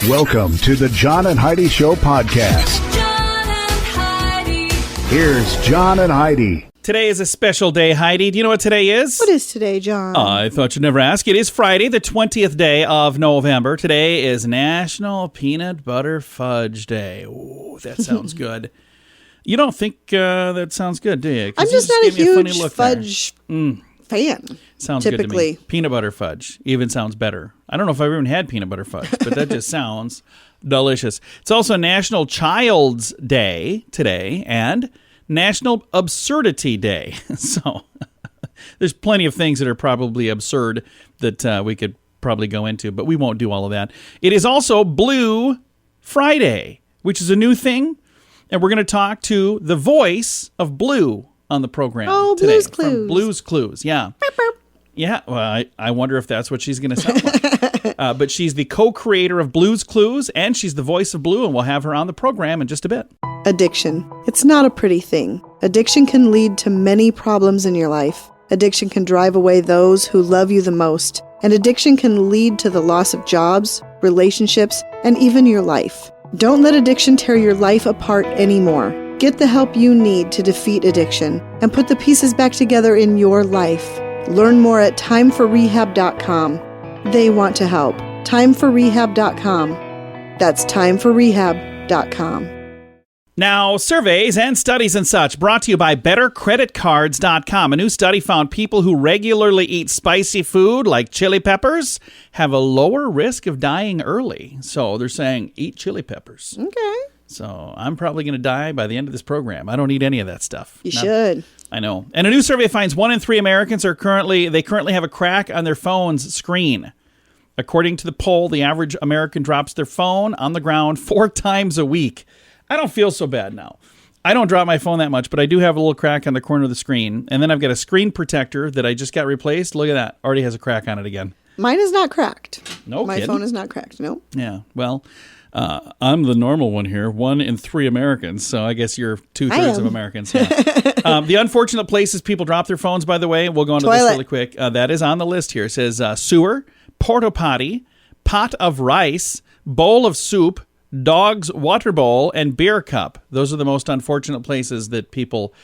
Welcome to the John and Heidi Show podcast. John and Heidi. Here's John and Heidi. Today is a special day, Heidi. Do you know what today is? What is today, John? I thought you'd never ask. It is Friday, the 20th day of November. Today is National Peanut Butter Fudge Day. Ooh, that sounds good. You don't think that sounds good, do you? I'm just not a huge fudge fan. Sounds typically. good to me. Peanut butter fudge even sounds better. I don't know if I've even had peanut butter fudge, but that just sounds delicious. It's also National Child's Day today and National Absurdity Day. So there's plenty of things that are probably absurd that we could probably go into, but we won't do all of that. It is also Blue Friday, which is a new thing, and we're going to talk to the voice of Blue on the program today. Blue's Clues. From Blue's Clues, yeah. Yeah, well, I wonder if that's what she's going to sound like. But she's the co-creator of Blue's Clues, and she's the voice of Blue, and we'll have her on the program in just a bit. Addiction. It's not a pretty thing. Addiction can lead to many problems in your life. Addiction can drive away those who love you the most. And addiction can lead to the loss of jobs, relationships, and even your life. Don't let addiction tear your life apart anymore. Get the help you need to defeat addiction and put the pieces back together in your life. Learn more at timeforrehab.com. They want to help. Timeforrehab.com. That's timeforrehab.com. Now, surveys and studies and such brought to you by bettercreditcards.com. A new study found people who regularly eat spicy food like chili peppers have a lower risk of dying early. So they're saying eat chili peppers. Okay. So I'm probably going to die by the end of this program. I don't eat any of that stuff. You should. I know. And a new survey finds 1 in 3 Americans currently have a crack on their phone's screen. According to the poll, the average American drops their phone on the ground 4 times a week. I don't feel so bad now. I don't drop my phone that much, but I do have a little crack on the corner of the screen. And then I've got a screen protector that I just got replaced. Look at that. Already has a crack on it again. Mine is not cracked. No My kidding. phone is not cracked. No. Yeah. Well, I'm the normal one here. 1 in 3 Americans. So I guess you're 2/3 of Americans. Yeah. The unfortunate places people drop their phones, by the way, we'll go into this really quick. That is on the list here. It says sewer, porta potty, pot of rice, bowl of soup, dog's water bowl, and beer cup. Those are the most unfortunate places that people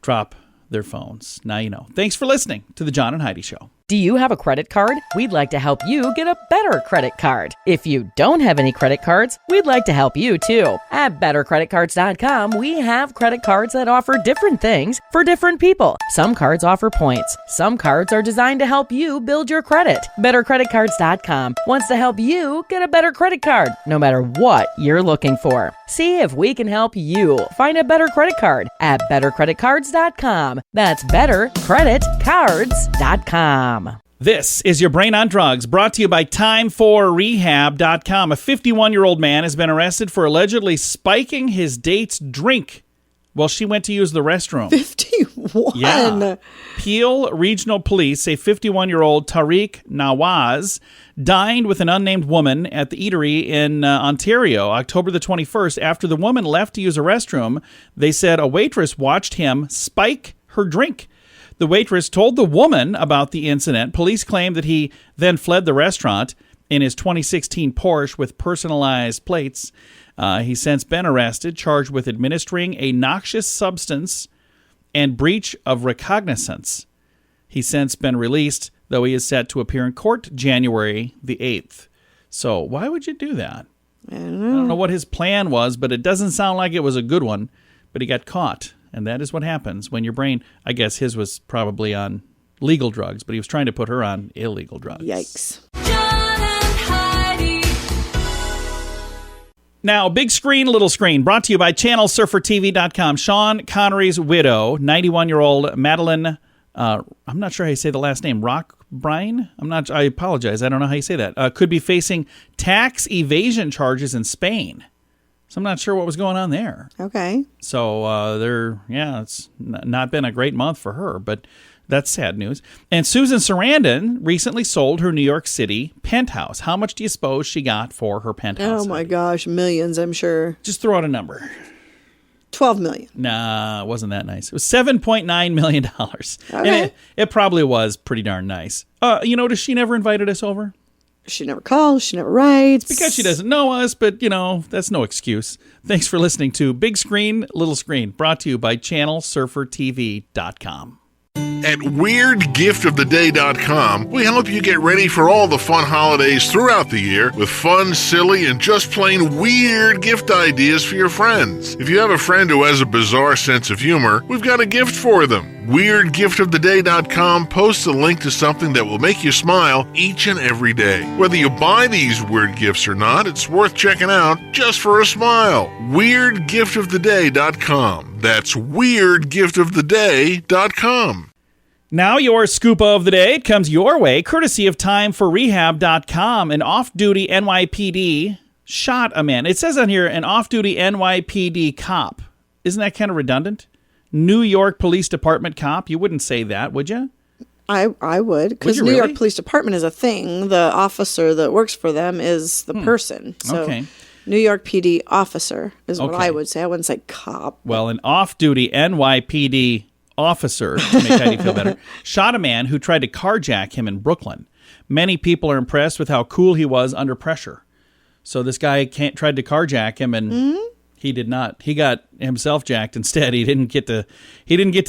drop their phones. Now you know. Thanks for listening to the John and Heidi Show. Do you have a credit card? We'd like to help you get a better credit card. If you don't have any credit cards, we'd like to help you too. At bettercreditcards.com, we have credit cards that offer different things for different people. Some cards offer points. Some cards are designed to help you build your credit. Bettercreditcards.com wants to help you get a better credit card, no matter what you're looking for. See if we can help you find a better credit card at bettercreditcards.com. That's bettercreditcards.com. This is your Brain on Drugs, brought to you by timeforrehab.com. A 51-year-old man has been arrested for allegedly spiking his date's drink while she went to use the restroom. 51? Yeah. Peel Regional Police say 51-year-old Tariq Nawaz dined with an unnamed woman at the eatery in Ontario, October the 21st. After the woman left to use a restroom, they said a waitress watched him spike her drink. The waitress told the woman about the incident. Police claim that he then fled the restaurant in his 2016 Porsche with personalized plates. He's since been arrested, charged with administering a noxious substance and breach of recognizance. He's since been released, though he is set to appear in court January the 8th. So why would you do that? I don't know what his plan was, but it doesn't sound like it was a good one. But he got caught. And that is what happens when your brain, I guess his was probably on legal drugs, but he was trying to put her on illegal drugs. Yikes. John and Heidi. Now, Big Screen, Little Screen, brought to you by ChannelSurferTV.com. Sean Connery's widow, 91-year-old Madeline, I'm not sure how you say the last name, Rockbrine? I apologize. I don't know how you say that. Could be facing tax evasion charges in Spain. So I'm not sure what was going on there. Okay. So it's not been a great month for her, but that's sad news. And Susan Sarandon recently sold her New York City penthouse. How much do you suppose she got for her penthouse? Oh my gosh, millions, I'm sure. Just throw out a number. $12 million. Nah, it wasn't that nice. It was $7.9 million. Okay. And it probably was pretty darn nice. Does she never invited us over? She never calls. She never writes. Because she doesn't know us, but, that's no excuse. Thanks for listening to Big Screen, Little Screen, brought to you by ChannelSurferTV.com. At WeirdGiftOfTheDay.com, we help you get ready for all the fun holidays throughout the year with fun, silly, and just plain weird gift ideas for your friends. If you have a friend who has a bizarre sense of humor, we've got a gift for them. WeirdGiftOfTheDay.com posts a link to something that will make you smile each and every day. Whether you buy these weird gifts or not, it's worth checking out just for a smile. WeirdGiftOfTheDay.com. That's WeirdGiftOfTheDay.com. Now your scoop of the day comes your way, courtesy of TimeForRehab.com. An off-duty NYPD shot a man. It says on here, an off-duty NYPD cop. Isn't that kind of redundant? New York Police Department cop? You wouldn't say that, would you? I would, because New York Police Department is a thing. The officer that works for them is the person. So Okay. New York PD officer is what I would say. I wouldn't say cop. Well, an off-duty NYPD officer, to make Heidi feel better, shot a man who tried to carjack him in Brooklyn. Many people are impressed with how cool he was under pressure. So this guy tried to carjack him, and he did not. He got himself jacked instead. He didn't get to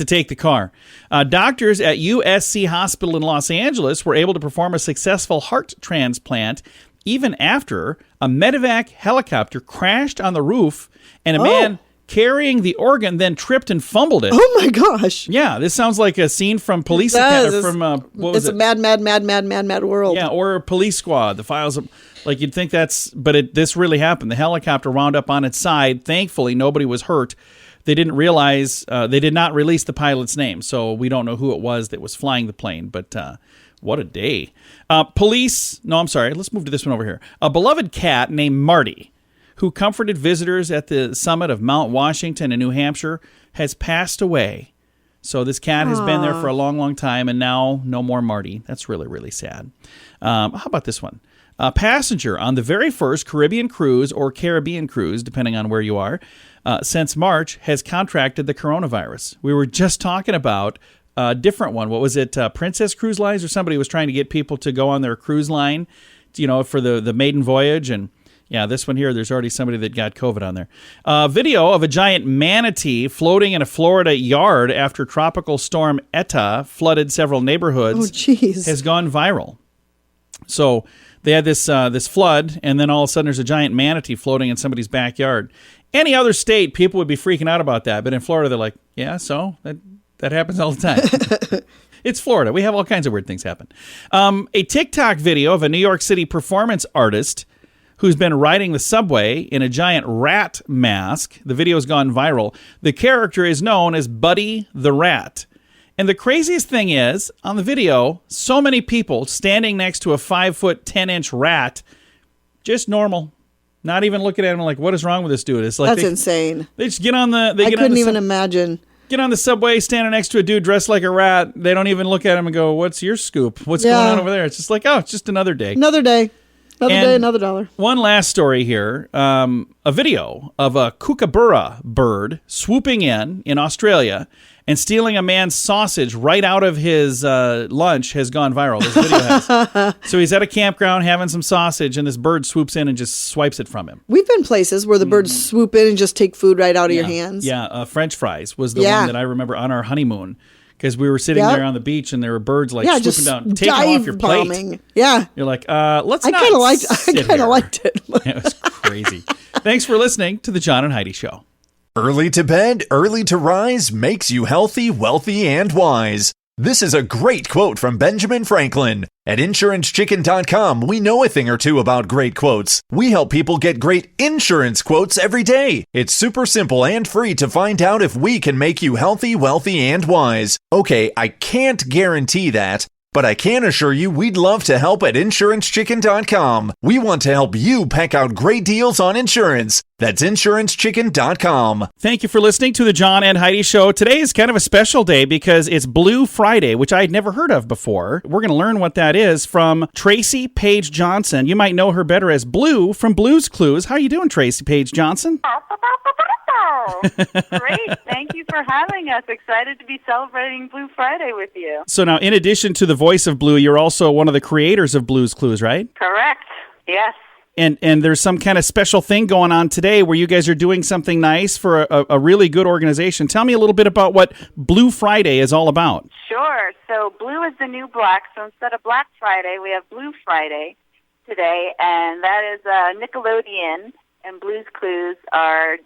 take the car. Doctors at USC Hospital in Los Angeles were able to perform a successful heart transplant even after a medevac helicopter crashed on the roof, and a man carrying the organ then tripped and fumbled it. Oh my gosh! Yeah, this sounds like a scene from Police Academy. What was it's it? a mad world. Yeah, or Police Squad. The files of, like, you'd think this really happened. The helicopter wound up on its side. Thankfully, nobody was hurt. They didn't realize they did not release the pilot's name, so we don't know who it was that was flying the plane. But what a day! Let's move to this one over here. A beloved cat named Marty, who comforted visitors at the summit of Mount Washington in New Hampshire, has passed away. So this cat has been there for a long, long time, and now no more Marty. That's really, really sad. How about this one? A passenger on the very first Caribbean cruise or Caribbean cruise, depending on where you are, since March, has contracted the coronavirus. We were just talking about a different one. What was it? Princess Cruise Lines, or somebody was trying to get people to go on their cruise line, for the maiden voyage. And yeah, this one here, there's already somebody that got COVID on there. Video of a giant manatee floating in a Florida yard after Tropical Storm Eta flooded several neighborhoods has gone viral. So they had this flood, and then all of a sudden there's a giant manatee floating in somebody's backyard. Any other state, people would be freaking out about that. But in Florida, they're like, yeah, so that happens all the time. It's Florida. We have all kinds of weird things happen. A TikTok video of a New York City performance artist who's been riding the subway in a giant rat mask. The video has gone viral. The character is known as Buddy the Rat. And the craziest thing is, on the video, so many people standing next to a 5-foot, 10-inch rat, just normal. Not even looking at him like, what is wrong with this dude? It's like That's insane. They just get on the... I couldn't even imagine. Get on the subway, standing next to a dude dressed like a rat. They don't even look at him and go, what's your scoop? What's going on over there? It's just like, it's just another day. Another day. Another dollar. One last story here. A video of a kookaburra bird swooping in Australia and stealing a man's sausage right out of his lunch has gone viral. This video has. So he's at a campground having some sausage, and this bird swoops in and just swipes it from him. We've been places where the birds swoop in and just take food right out of your hands. Yeah, French fries was the one that I remember on our honeymoon. Because we were sitting there on the beach and there were birds swooping down, taking off your plate. Bombing. Yeah. You're like, let's not. I kind of liked it. It was crazy. Thanks for listening to the John and Heidi Show. Early to bed, early to rise makes you healthy, wealthy, and wise. This is a great quote from Benjamin Franklin. At InsuranceChicken.com, we know a thing or two about great quotes. We help people get great insurance quotes every day. It's super simple and free to find out if we can make you healthy, wealthy, and wise. Okay, I can't guarantee that, but I can assure you we'd love to help at InsuranceChicken.com. We want to help you peck out great deals on insurance. That's InsuranceChicken.com. Thank you for listening to the John and Heidi Show. Today is kind of a special day because it's Blue Friday, which I'd never heard of before. We're going to learn what that is from Traci Paige Johnson. You might know her better as Blue from Blue's Clues. How are you doing, Traci Paige Johnson? Oh, great. Thank you for having us. Excited to be celebrating Blue Friday with you. So now, in addition to the voice of Blue, you're also one of the creators of Blue's Clues, right? Correct. Yes. And there's some kind of special thing going on today where you guys are doing something nice for a really good organization. Tell me a little bit about what Blue Friday is all about. Sure. So blue is the new black. So instead of Black Friday, we have Blue Friday today. And that is Nickelodeon and Blue's Clues are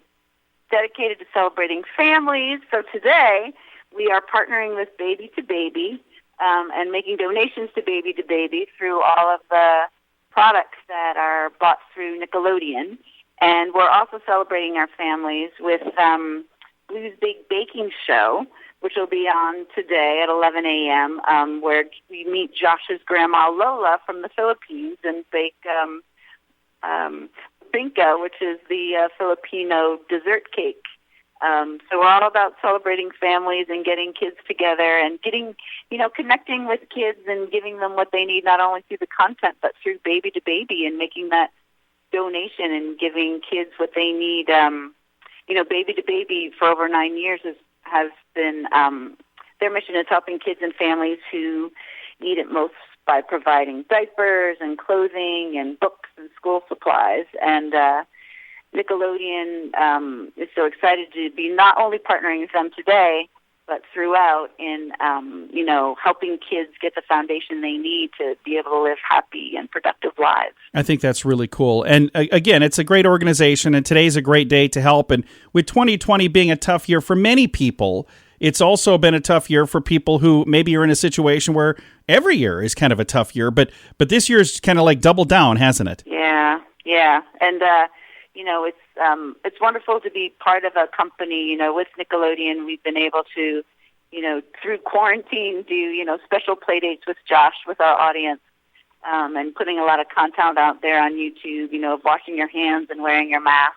dedicated to celebrating families. So today we are partnering with Baby to Baby and making donations to Baby through all of the products that are bought through Nickelodeon. And we're also celebrating our families with Blue's Big Baking Show, which will be on today at 11 a.m., where we meet Josh's grandma Lola from the Philippines and bake binka, which is the Filipino dessert cake. So we're all about celebrating families and getting kids together and getting, connecting with kids and giving them what they need, not only through the content, but through Baby to Baby and making that donation and giving kids what they need. Baby to Baby for over 9 years has been, their mission is helping kids and families who need it most by providing diapers and clothing and books and school supplies. And Nickelodeon is so excited to be not only partnering with them today, but throughout in, helping kids get the foundation they need to be able to live happy and productive lives. I think that's really cool. And again, it's a great organization, and today's a great day to help. And with 2020 being a tough year for many people, it's also been a tough year for people who maybe are in a situation where every year is kind of a tough year, but this year's kind of like double down, hasn't it? Yeah. And, it's wonderful to be part of a company, with Nickelodeon. We've been able to, through quarantine, do, special play dates with Josh, with our audience, and putting a lot of content out there on YouTube, of washing your hands and wearing your mask.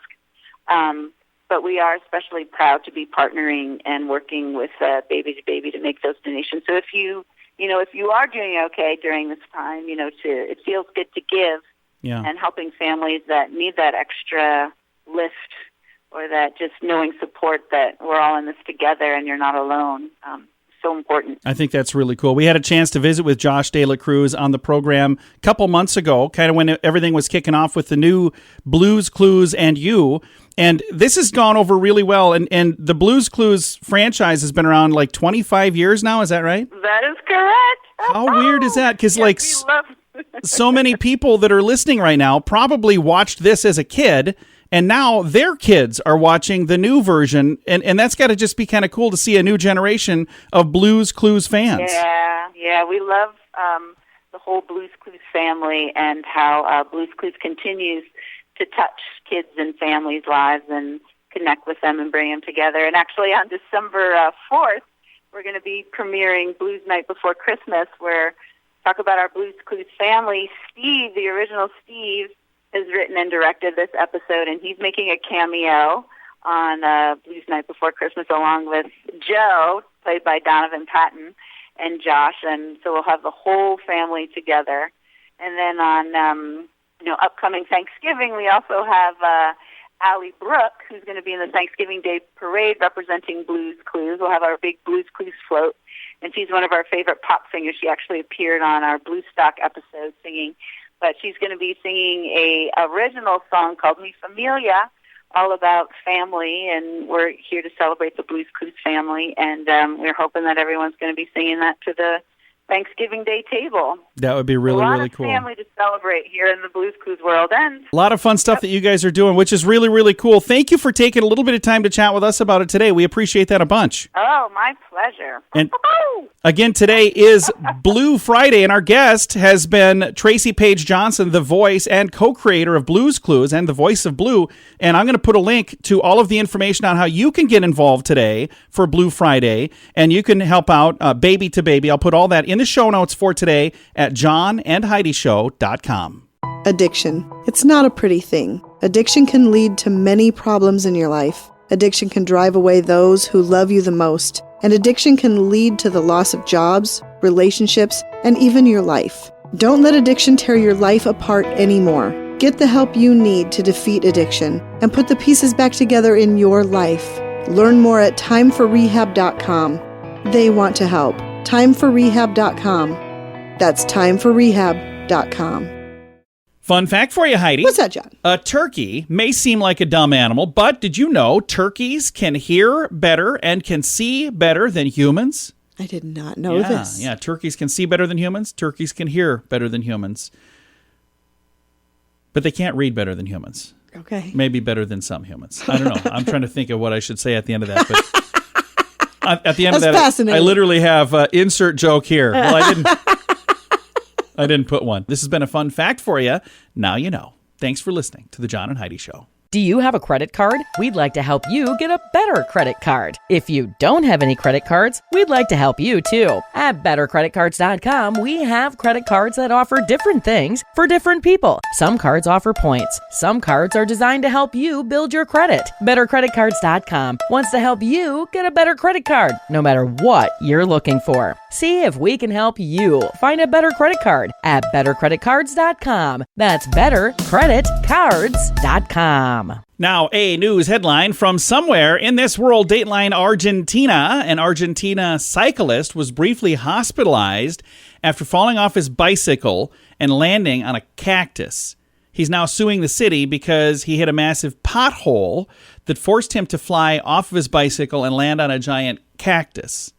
But we are especially proud to be partnering and working with Baby to Baby to make those donations. So if you are doing okay during this time, it feels good to give. Yeah. And helping families that need that extra lift or that just knowing support that we're all in this together and you're not alone. So important. I think that's really cool. We had a chance to visit with Josh De La Cruz on the program a couple months ago, kind of when everything was kicking off with the new Blue's Clues and You. And this has gone over really well. And the Blue's Clues franchise has been around like 25 years now. Is that right? That is correct. How weird is that? Because Yes, so many people that are listening right now probably watched this as a kid, and now their kids are watching the new version, and that's got to just be kind of cool to see a new generation of Blue's Clues fans. Yeah, we love the whole Blue's Clues family and how Blue's Clues continues to touch kids and families' lives and connect with them and bring them together. And actually on December 4th, we're going to be premiering Blues Night Before Christmas, where talk about our Blue's Clues family. Steve, the original Steve, has written and directed this episode, and he's making a cameo on Blues Night Before Christmas along with Joe, played by Donovan Patton, and Josh. And so we'll have the whole family together. And then on upcoming Thanksgiving, we also have Allie Brooke, who's going to be in the Thanksgiving Day Parade representing Blue's Clues. We'll have our big Blue's Clues float. And she's one of our favorite pop singers. She actually appeared on our Blue Stock episode singing. But she's going to be singing a original song called Mi Familia, all about family. And we're here to celebrate the Blue's Clues family. And we're hoping that everyone's going to be singing that to the Thanksgiving Day table. That would be really, really cool. A lot of family to celebrate here in the Blue's Clues world. And a lot of fun stuff that you guys are doing, which is really, really cool. Thank you for taking a little bit of time to chat with us about it today. We appreciate that a bunch. Oh, my pleasure. And again, today is Blue Friday, and our guest has been Traci Paige Johnson, the voice and co-creator of Blue's Clues and the voice of Blue. And I'm going to put a link to all of the information on how you can get involved today for Blue Friday, and you can help out Baby to Baby. I'll put all that in the show notes for today at johnandheidishow.com. Addiction. It's not a pretty thing. Addiction can lead to many problems in your life. Addiction can drive away those who love you the most. And addiction can lead to the loss of jobs, relationships, and even your life. Don't let addiction tear your life apart anymore. Get the help you need to defeat addiction and put the pieces back together in your life. Learn more at timeforrehab.com. They want to help. Timeforrehab.com. That's timeforrehab.com. Fun fact for you, Heidi. What's that, John? A turkey may seem like a dumb animal, but did you know turkeys can hear better and can see better than humans? I did not know this. Yeah, turkeys can see better than humans. Turkeys can hear better than humans. But they can't read better than humans. Okay. Maybe better than some humans. I don't know. I'm trying to think of what I should say at the end of that. But at the end That's of that, fascinating. I literally have insert joke here. Well, I didn't put one. This has been a fun fact for you. Now you know. Thanks for listening to The John and Heidi Show. Do you have a credit card? We'd like to help you get a better credit card. If you don't have any credit cards, we'd like to help you too. At bettercreditcards.com, we have credit cards that offer different things for different people. Some cards offer points. Some cards are designed to help you build your credit. Bettercreditcards.com wants to help you get a better credit card, no matter what you're looking for. See if we can help you find a better credit card at bettercreditcards.com. That's bettercreditcards.com. Now, a news headline from somewhere in this world, Dateline Argentina. An Argentina cyclist was briefly hospitalized after falling off his bicycle and landing on a cactus. He's now suing the city because he hit a massive pothole that forced him to fly off of his bicycle and land on a giant cactus.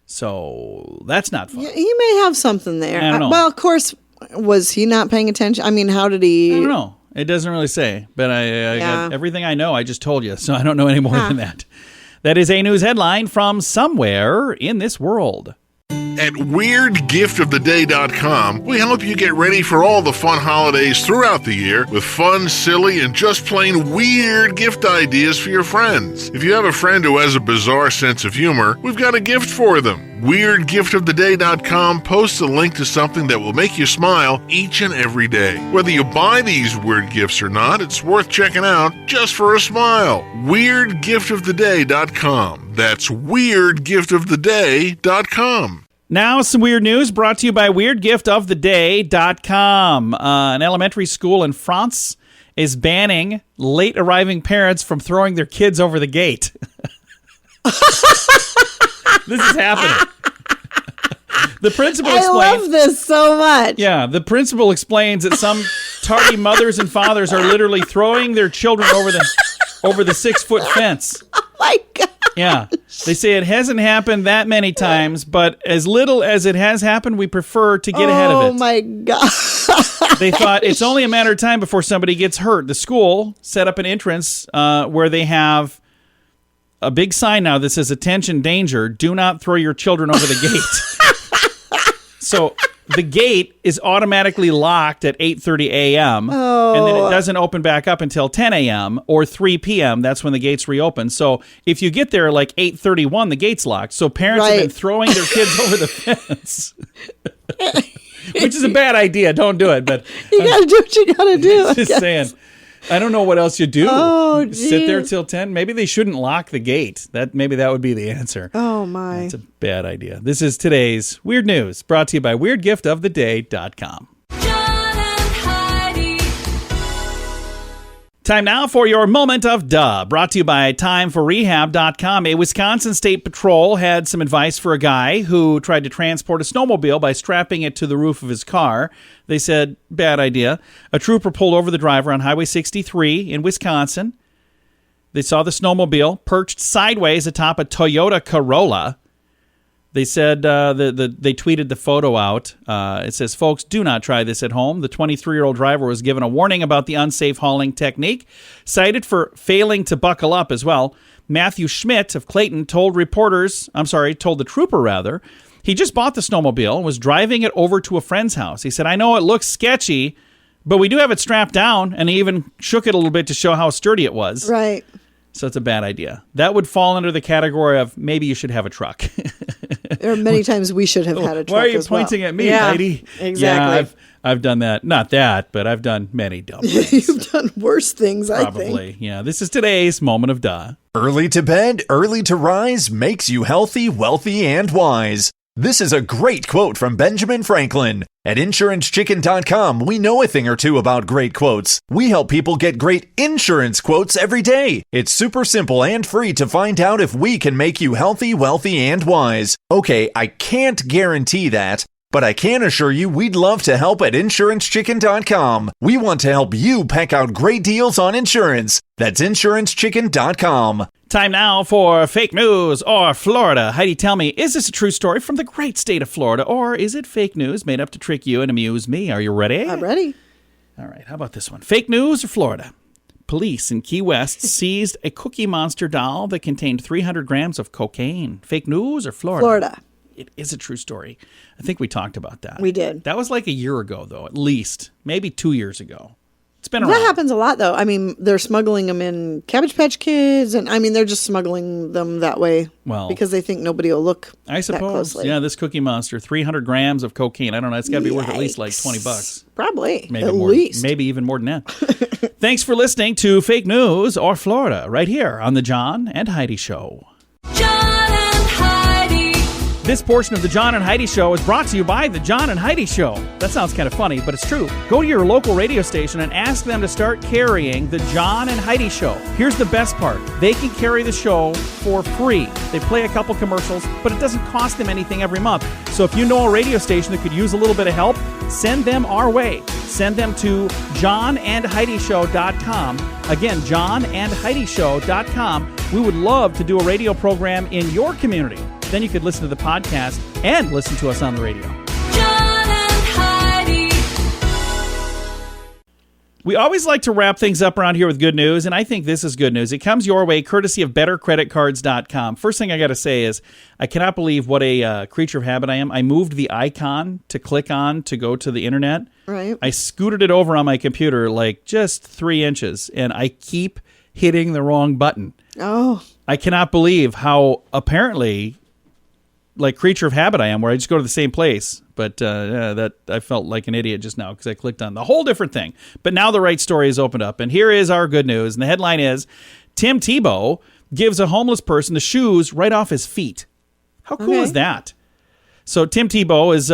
So that's not fun. Yeah, he may have something there. I don't know. Well, of course, was he not paying attention? I mean, how did he? I don't know. It doesn't really say, but I got everything I know I just told you, so I don't know any more than that. That is a news headline from somewhere in this world. At WeirdGiftOfTheDay.com, we help you get ready for all the fun holidays throughout the year with fun, silly, and just plain weird gift ideas for your friends. If you have a friend who has a bizarre sense of humor, we've got a gift for them. WeirdGiftOfTheDay.com posts a link to something that will make you smile each and every day. Whether you buy these weird gifts or not, it's worth checking out just for a smile. WeirdGiftOfTheDay.com. That's WeirdGiftOfTheDay.com. Now, some weird news brought to you by WeirdGiftOfTheDay.com. An elementary school in France is banning late arriving parents from throwing their kids over the gate. This is happening. The principal I explains. love this so much. Yeah, the principal explains that some tardy mothers and fathers are literally throwing their children over the 6-foot fence. Oh my God. Yeah. They say it hasn't happened that many times, but as little as it has happened, we prefer to get ahead of it. Oh my God. They thought it's only a matter of time before somebody gets hurt. The school set up an entrance where they have a big sign now that says, "Attention, danger, do not throw your children over the gate." So the gate is automatically locked at 8:30 a.m. And then it doesn't open back up until 10 a.m. or 3 p.m. That's when the gates reopen. So if you get there like 8:31, the gate's locked. So parents have been throwing their kids over the fence, which is a bad idea. Don't do it. But You got to do what you got to do. just saying. I don't know what else you do. Oh, sit there geez. till 10. Maybe they shouldn't lock the gate. Maybe that would be the answer. Oh my. That's a bad idea. This is today's Weird News, brought to you by WeirdGiftOfTheDay.com. John and Heidi. Time now for your moment of duh, brought to you by timeforrehab.com. A Wisconsin State Patrol had some advice for a guy who tried to transport a snowmobile by strapping it to the roof of his car. They said, bad idea. A trooper pulled over the driver on Highway 63 in Wisconsin. They saw the snowmobile perched sideways atop a Toyota Corolla. They said they tweeted the photo out. It says, "Folks, do not try this at home." The 23-year-old driver was given a warning about the unsafe hauling technique, cited for failing to buckle up as well. Matthew Schmidt of Clayton told the trooper, he just bought the snowmobile and was driving it over to a friend's house. He said, "I know it looks sketchy, but we do have it strapped down," and he even shook it a little bit to show how sturdy it was. Right. So it's a bad idea. That would fall under the category of maybe you should have a truck. There are many times we should have had a truck. Why are you as well. pointing at me, Yeah, Heidi? exactly. Yeah, I've done that. Not that, but I've done many dumb things. You've done worse things, I think. Probably. Yeah, this is today's moment of duh. Early to bed, early to rise makes you healthy, wealthy, and wise. This is a great quote from Benjamin Franklin. At InsuranceChicken.com, we know a thing or two about great quotes. We help people get great insurance quotes every day. It's super simple and free to find out if we can make you healthy, wealthy, and wise. Okay, I can't guarantee that, but I can assure you we'd love to help at InsuranceChicken.com. We want to help you peck out great deals on insurance. That's InsuranceChicken.com. Time now for fake news or Florida. Heidi, tell me, is this a true story from the great state of Florida, or is it fake news made up to trick you and amuse me? Are you ready? I'm ready. All right, how about this one? Fake news or Florida? Police in Key West seized a Cookie Monster doll that contained 300 grams of cocaine. Fake news or Florida? Florida. It is a true story. I think we talked about that. We did. That was like a year ago, though, at least. Maybe 2 years ago. It's been around. That happens a lot, though. I mean, they're smuggling them in Cabbage Patch Kids, and I mean, they're just smuggling them that way because they think nobody will look I suppose. that closely. Yeah, this Cookie Monster, 300 grams of cocaine. I don't know. It's got to be worth at least like $20. Probably. Maybe at more, least. Maybe even more than that. Thanks for listening to Fake News or Florida right here on The John and Heidi Show. John and Heidi. This portion of The John and Heidi Show is brought to you by The John and Heidi Show. That sounds kind of funny, but it's true. Go to your local radio station and ask them to start carrying The John and Heidi Show. Here's the best part. They can carry the show for free. They play a couple commercials, but it doesn't cost them anything every month. So if you know a radio station that could use a little bit of help, send them our way. Send them to johnandheidishow.com. Again, johnandheidishow.com. We would love to do a radio program in your community. Then you could listen to the podcast and listen to us on the radio. John and Heidi. We always like to wrap things up around here with good news, and I think this is good news. It comes your way courtesy of bettercreditcards.com. First thing I got to say is I cannot believe what a creature of habit I am. I moved the icon to click on to go to the internet. Right. I scooted it over on my computer like just 3 inches, and I keep hitting the wrong button. Oh. I cannot believe how apparently like creature of habit I am, where I just go to the same place. But that I felt like an idiot just now because I clicked on the whole different thing. But now the right story is opened up. And here is our good news. And the headline is, Tim Tebow gives a homeless person the shoes right off his feet. How cool is that? So Tim Tebow is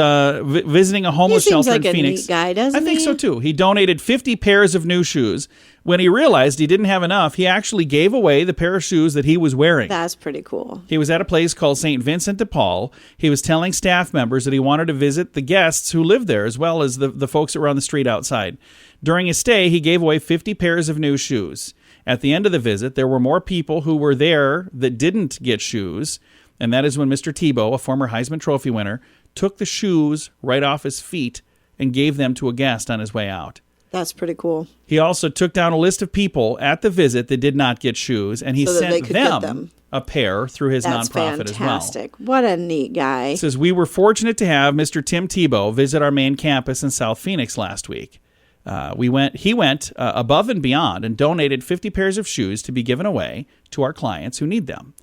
visiting a homeless shelter in Phoenix. He seems like a neat guy, doesn't he? I think so, too. He donated 50 pairs of new shoes. When he realized he didn't have enough, he actually gave away the pair of shoes that he was wearing. That's pretty cool. He was at a place called St. Vincent de Paul. He was telling staff members that he wanted to visit the guests who lived there, as well as the folks that were on the street outside. During his stay, he gave away 50 pairs of new shoes. At the end of the visit, there were more people who were there that didn't get shoes. And that is when Mr. Tebow, a former Heisman Trophy winner, took the shoes right off his feet and gave them to a guest on his way out. That's pretty cool. He also took down a list of people at the visit that did not get shoes, and he sent them a pair through his nonprofit as well. That's fantastic. What a neat guy. He says, we were fortunate to have Mr. Tim Tebow visit our main campus in South Phoenix last week. He went above and beyond and donated 50 pairs of shoes to be given away to our clients who need them.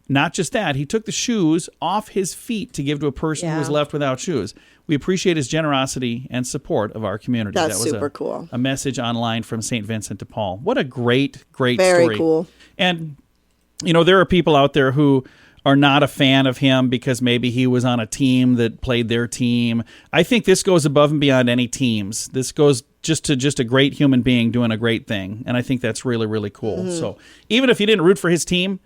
Not just that, he took the shoes off his feet to give to a person who was left without shoes. We appreciate his generosity and support of our community. That's that was super cool. A message online from St. Vincent de Paul. What a great story. Very cool. And, you know, there are people out there who are not a fan of him because maybe he was on a team that played their team. I think this goes above and beyond any teams. This goes just a great human being doing a great thing. And I think that's really, really cool. Mm-hmm. So even if you didn't root for his team,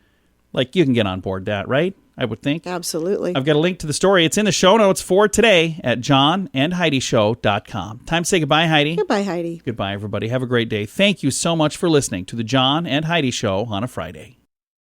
like, you can get on board that, right? I would think. Absolutely. I've got a link to the story. It's in the show notes for today at johnandheidishow.com. Time to say goodbye, Heidi. Goodbye, Heidi. Goodbye, everybody. Have a great day. Thank you so much for listening to the John and Heidi Show on a Friday.